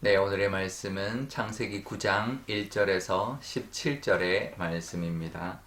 네, 오늘의 말씀은 창세기 9장 1절에서 17절의 말씀입니다.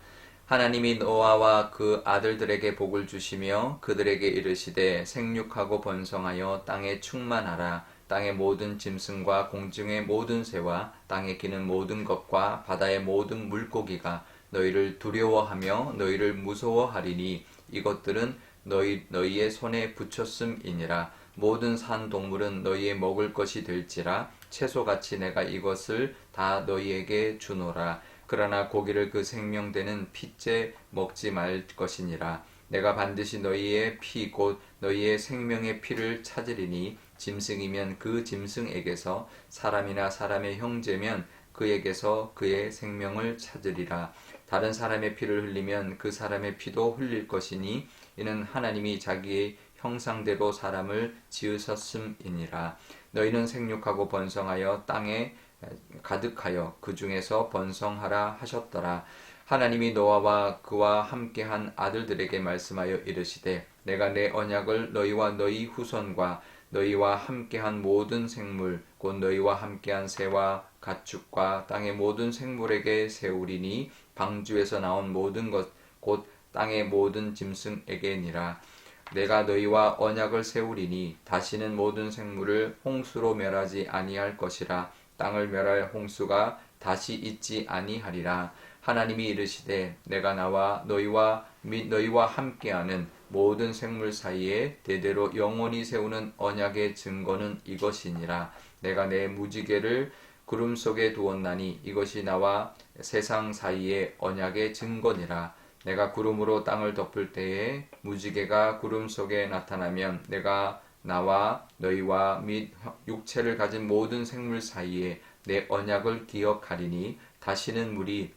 하나님이 노아와 그 아들들에게 복을 주시며 그들에게 이르시되 생육하고 번성하여 땅에 충만하라. 땅의 모든 짐승과 공중의 모든 새와 땅에 기는 모든 것과 바다의 모든 물고기가 너희를 두려워하며 너희를 무서워하리니 이것들은 너희의 손에 붙였음이니라. 모든 산 동물은 너희의 먹을 것이 될지라. 채소같이 내가 이것을 다 너희에게 주노라. 그러나 고기를 그 생명되는 피째 먹지 말 것이니라. 내가 반드시 너희의 피 곧 너희의 생명의 피를 찾으리니 짐승이면 그 짐승에게서 사람이나 사람의 형제면 그에게서 그의 생명을 찾으리라. 다른 사람의 피를 흘리면 그 사람의 피도 흘릴 것이니 이는 하나님이 자기의 형상대로 사람을 지으셨음이니라. 너희는 생육하고 번성하여 땅에 가득하여 그 중에서 번성하라 하셨더라. 하나님이 노아와 그와 함께한 아들들에게 말씀하여 이르시되 내가 내 언약을 너희와 너희 후손과 너희와 함께한 모든 생물 곧 너희와 함께한 새와 가축과 땅의 모든 생물에게 세우리니 방주에서 나온 모든 것 곧 땅의 모든 짐승에게니라. 내가 너희와 언약을 세우리니 다시는 모든 생물을 홍수로 멸하지 아니할 것이라. 땅을 멸할 홍수가 다시 있지 아니하리라. 하나님이 이르시되 내가 나와 너희와 및 너희와 함께하는 모든 생물 사이에 대대로 영원히 세우는 언약의 증거는 이것이니라. 내가 내 무지개를 구름 속에 두었나니 이것이 나와 세상 사이의 언약의 증거니라. 내가 구름으로 땅을 덮을 때에 무지개가 구름 속에 나타나면 내가 나와 너희와 및 육체를 가진 모든 생물 사이에 내 언약을 기억하리니 다시는 물이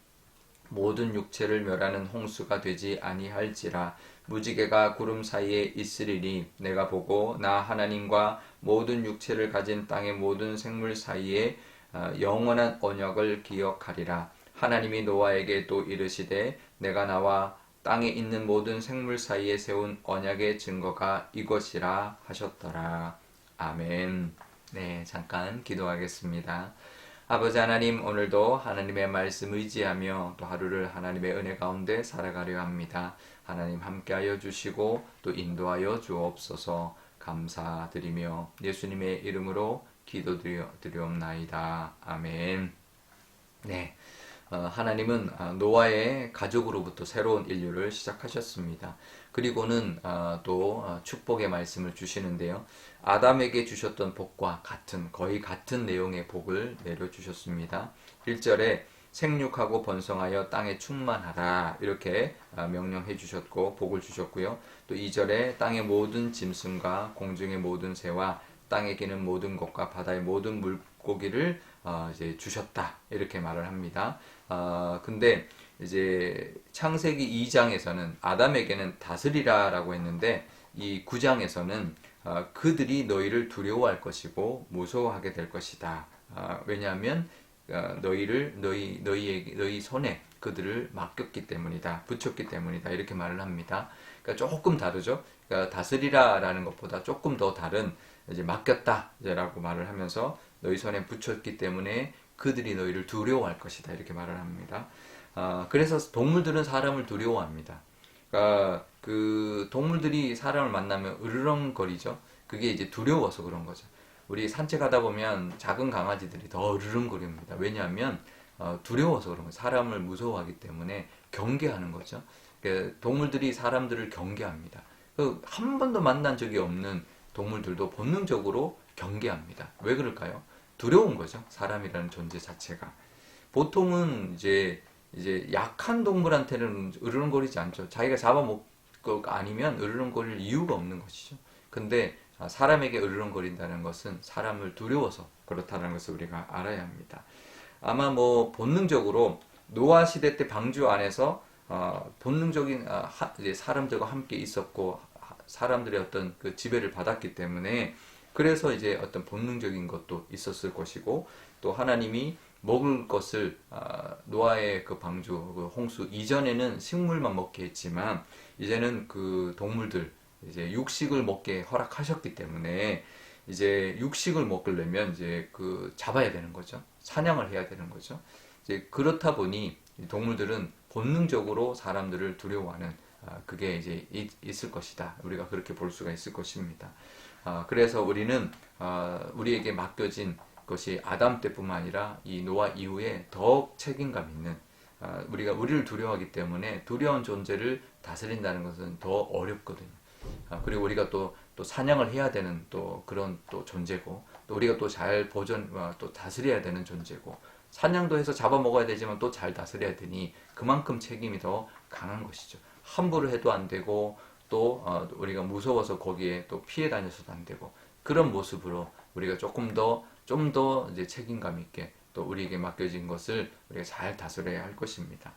모든 육체를 멸하는 홍수가 되지 아니할지라. 무지개가 구름 사이에 있으리니 내가 보고 나 하나님과 모든 육체를 가진 땅의 모든 생물 사이에 영원한 언약을 기억하리라. 하나님이 노아에게 또 이르시되 내가 나와 땅에 있는 모든 생물 사이에 세운 언약의 증거가 이것이라 하셨더라. 아멘. 네, 잠깐 기도하겠습니다. 아버지 하나님, 오늘도 하나님의 말씀 의지하며 또 하루를 하나님의 은혜 가운데 살아가려 합니다. 하나님 함께하여 주시고 또 인도하여 주옵소서. 감사드리며 예수님의 이름으로 기도드리옵나이다. 아멘. 네. 하나님은 노아의 가족으로부터 새로운 인류를 시작하셨습니다. 그리고는 또 축복의 말씀을 주시는데요. 아담에게 주셨던 복과 거의 같은 내용의 복을 내려주셨습니다. 1절에 생육하고 번성하여 땅에 충만하라 이렇게 명령해 주셨고 복을 주셨고요. 또 2절에 땅의 모든 짐승과 공중의 모든 새와 땅에 기는 모든 것과 바다의 모든 물고기를 이제 주셨다 이렇게 말을 합니다. 근데 이제 창세기 2장에서는 아담에게는 다스리라라고 했는데 이 9장에서는 그들이 너희를 두려워할 것이고 무서워하게 될 것이다. 왜냐하면 너희 손에 그들을 맡겼기 때문이다, 붙였기 때문이다 이렇게 말을 합니다. 그러니까 조금 다르죠. 그러니까 다스리라라는 것보다 조금 더 다른 이제 맡겼다라고 말을 하면서 너희 손에 붙였기 때문에 그들이 너희를 두려워할 것이다 이렇게 말을 합니다. 그래서 동물들은 사람을 두려워합니다. 그러니까 그 동물들이 사람을 만나면 으르렁거리죠. 그게 이제 두려워서 그런 거죠. 우리 산책하다 보면 작은 강아지들이 더 으르렁거립니다. 왜냐하면 두려워서 그런 거예요. 사람을 무서워하기 때문에 경계하는 거죠. 그러니까 동물들이 사람들을 경계합니다. 한 번도 만난 적이 없는 동물들도 본능적으로 경계합니다. 왜 그럴까요? 두려운 거죠. 사람이라는 존재 자체가. 보통은 이제 약한 동물한테는 으르렁거리지 않죠. 자기가 잡아먹을 거 아니면 으르렁거릴 이유가 없는 것이죠. 근데 사람에게 으르렁거린다는 것은 사람을 두려워서 그렇다는 것을 우리가 알아야 합니다. 아마 뭐 본능적으로 노아 시대 때 방주 안에서 본능적인 이제 사람들과 함께 있었고 사람들의 어떤 그 지배를 받았기 때문에 그래서 이제 어떤 본능적인 것도 있었을 것이고 또 하나님이 먹을 것을 노아의 그 방주 그 홍수 이전에는 식물만 먹게 했지만 이제는 그 동물들 이제 육식을 먹게 허락하셨기 때문에 이제 육식을 먹으려면 이제 그 잡아야 되는 거죠. 사냥을 해야 되는 거죠. 이제 그렇다 보니 동물들은 본능적으로 사람들을 두려워하는 그게 이제 있을 것이다. 우리가 그렇게 볼 수가 있을 것입니다. 그래서 우리는 우리에게 맡겨진 것이 아담 때뿐만 아니라 이 노아 이후에 더욱 책임감 있는 우리가 우리를 두려워하기 때문에 두려운 존재를 다스린다는 것은 더 어렵거든요. 그리고 우리가 또 사냥을 해야 되는 또 그런 또 존재고 또 우리가 또 잘 또 다스려야 되는 존재고 사냥도 해서 잡아먹어야 되지만 또 잘 다스려야 되니 그만큼 책임이 더 강한 것이죠. 함부로 해도 안 되고 또 우리가 무서워서 거기에 또 피해 다녀서도 안 되고 그런 모습으로 우리가 좀 더 이제 책임감 있게 또 우리에게 맡겨진 것을 우리가 잘 다스려야 할 것입니다.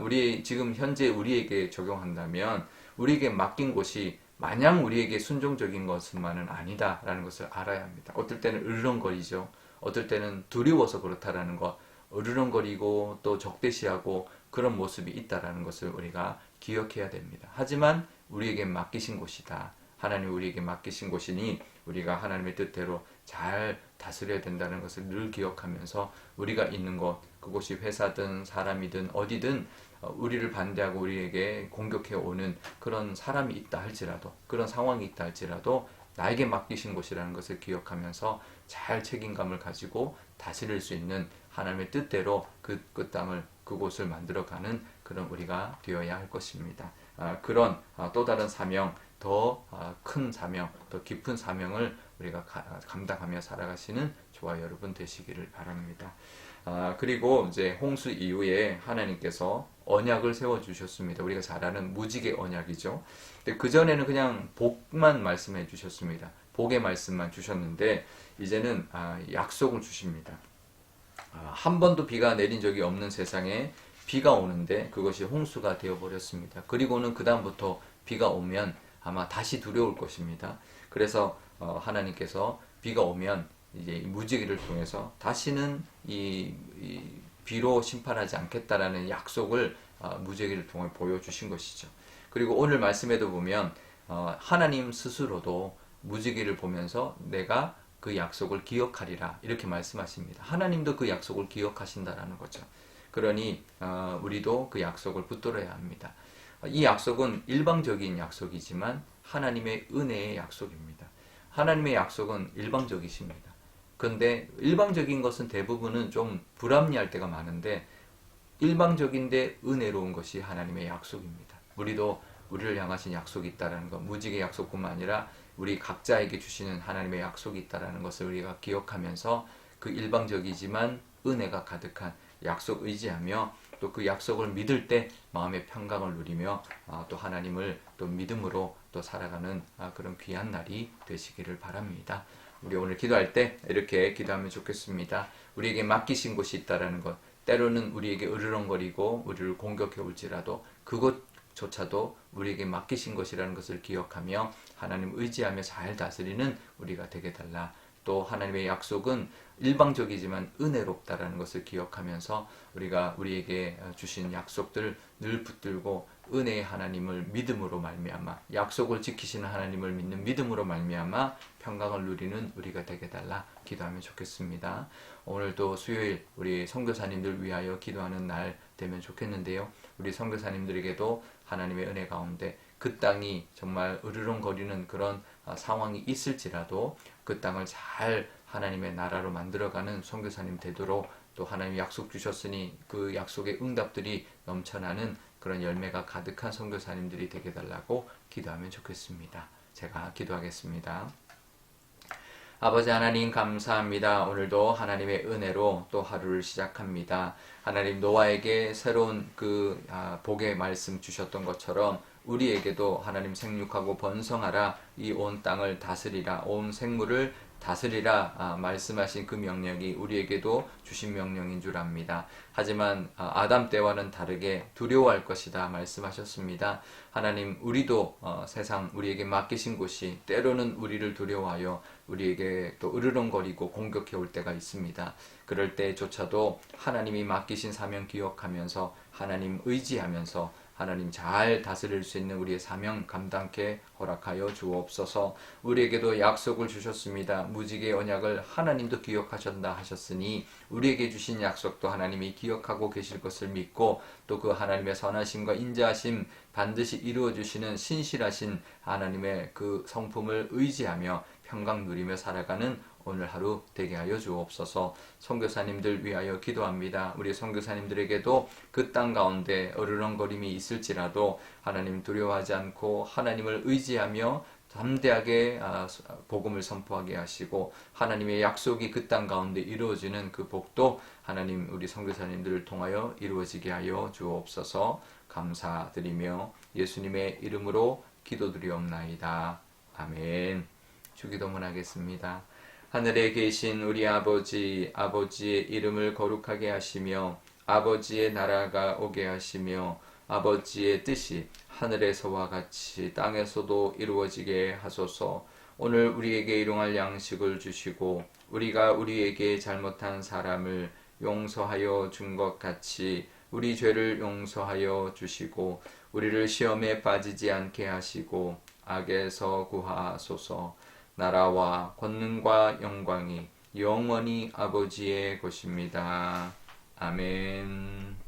우리 지금 현재 우리에게 적용한다면 우리에게 맡긴 것이 마냥 우리에게 순종적인 것만은 아니다라는 것을 알아야 합니다. 어떨 때는 으르렁거리죠. 어떨 때는 두려워서 그렇다라는 것, 으르렁거리고 또 적대시하고 그런 모습이 있다라는 것을 우리가 기억해야 됩니다. 하지만 우리에게 맡기신 곳이다. 하나님 우리에게 맡기신 곳이니 우리가 하나님의 뜻대로 잘 다스려야 된다는 것을 늘 기억하면서 우리가 있는 곳, 그곳이 회사든 사람이든 어디든 우리를 반대하고 우리에게 공격해 오는 그런 사람이 있다 할지라도 그런 상황이 있다 할지라도 나에게 맡기신 곳이라는 것을 기억하면서 잘 책임감을 가지고 다스릴 수 있는 하나님의 뜻대로 그 땅을 그곳을 만들어가는 그런 우리가 되어야 할 것입니다. 그런 또 다른 사명, 더 큰 사명, 더 깊은 사명을 우리가 감당하며 살아가시는 저와 여러분 되시기를 바랍니다. 그리고 이제 홍수 이후에 하나님께서 언약을 세워주셨습니다. 우리가 잘 아는 무지개 언약이죠. 근데 그전에는 그냥 복만 말씀해 주셨습니다. 복의 말씀만 주셨는데 이제는 약속을 주십니다. 한 번도 비가 내린 적이 없는 세상에 비가 오는데 그것이 홍수가 되어버렸습니다. 그리고는 그 다음부터 비가 오면 아마 다시 두려울 것입니다. 그래서 하나님께서 비가 오면 이제 무지개를 통해서 다시는 이 비로 심판하지 않겠다라는 약속을 무지개를 통해 보여주신 것이죠. 그리고 오늘 말씀에도 보면 하나님 스스로도 무지개를 보면서 내가 그 약속을 기억하리라 이렇게 말씀하십니다. 하나님도 그 약속을 기억하신다라는 거죠. 그러니 우리도 그 약속을 붙들어야 합니다. 이 약속은 일방적인 약속이지만 하나님의 은혜의 약속입니다. 하나님의 약속은 일방적이십니다. 그런데 일방적인 것은 대부분은 좀 불합리할 때가 많은데 일방적인데 은혜로운 것이 하나님의 약속입니다. 우리도 우리를 향하신 약속이 있다는 것, 무지개 약속뿐만 아니라 우리 각자에게 주시는 하나님의 약속이 있다는 것을 우리가 기억하면서 그 일방적이지만 은혜가 가득한 약속 의지하며 또 그 약속을 믿을 때 마음의 평강을 누리며 또 하나님을 또 믿음으로 또 살아가는 그런 귀한 날이 되시기를 바랍니다. 우리 오늘 기도할 때 이렇게 기도하면 좋겠습니다. 우리에게 맡기신 곳이 있다라는 것, 때로는 우리에게 으르렁거리고 우리를 공격해 올지라도 그것조차도 우리에게 맡기신 것이라는 것을 기억하며 하나님 의지하며 잘 다스리는 우리가 되게 달라. 또 하나님의 약속은 일방적이지만 은혜롭다라는 것을 기억하면서 우리가 우리에게 주신 약속들 늘 붙들고 은혜의 하나님을 믿음으로 말미암아 약속을 지키시는 하나님을 믿는 믿음으로 말미암아 평강을 누리는 우리가 되게 달라 기도하면 좋겠습니다. 오늘도 수요일 우리 선교사님들 위하여 기도하는 날 되면 좋겠는데요. 우리 선교사님들에게도 하나님의 은혜 가운데 그 땅이 정말 으르렁거리는 그런 상황이 있을지라도 그 땅을 잘 하나님의 나라로 만들어가는 선교사님 되도록 또 하나님이 약속 주셨으니 그 약속의 응답들이 넘쳐나는 그런 열매가 가득한 선교사님들이 되게 달라고 기도하면 좋겠습니다. 제가 기도하겠습니다. 아버지 하나님 감사합니다. 오늘도 하나님의 은혜로 또 하루를 시작합니다. 하나님 노아에게 새로운 그 복의 말씀 주셨던 것처럼 우리에게도 하나님 생육하고 번성하라 이 온 땅을 다스리라 온 생물을 다스리라 말씀하신 그 명령이 우리에게도 주신 명령인 줄 압니다. 하지만 아담 때와는 다르게 두려워할 것이다 말씀하셨습니다. 하나님 우리도 세상 우리에게 맡기신 곳이 때로는 우리를 두려워하여 우리에게 또 으르렁거리고 공격해 올 때가 있습니다. 그럴 때조차도 하나님이 맡기신 사명 기억하면서 하나님 의지하면서 하나님 잘 다스릴 수 있는 우리의 사명 감당케 허락하여 주옵소서. 우리에게도 약속을 주셨습니다. 무지개 언약을 하나님도 기억하셨다 하셨으니 우리에게 주신 약속도 하나님이 기억하고 계실 것을 믿고 또 그 하나님의 선하심과 인자하심 반드시 이루어 주시는 신실하신 하나님의 그 성품을 의지하며 평강 누리며 살아가는 오늘 하루 되게 하여 주옵소서. 선교사님들 위하여 기도합니다. 우리 선교사님들에게도 그 땅 가운데 어르렁거림이 있을지라도 하나님 두려워하지 않고 하나님을 의지하며 담대하게 복음을 선포하게 하시고 하나님의 약속이 그 땅 가운데 이루어지는 그 복도 하나님 우리 선교사님들을 통하여 이루어지게 하여 주옵소서. 감사드리며 예수님의 이름으로 기도드리옵나이다. 아멘. 주기도문 하겠습니다. 하늘에 계신 우리 아버지, 아버지의 이름을 거룩하게 하시며 아버지의 나라가 오게 하시며 아버지의 뜻이 하늘에서와 같이 땅에서도 이루어지게 하소서. 오늘 우리에게 일용할 양식을 주시고 우리가 우리에게 잘못한 사람을 용서하여 준 것 같이 우리 죄를 용서하여 주시고 우리를 시험에 빠지지 않게 하시고 악에서 구하소서. 나라와 권능과 영광이 영원히 아버지의 것입니다. 아멘.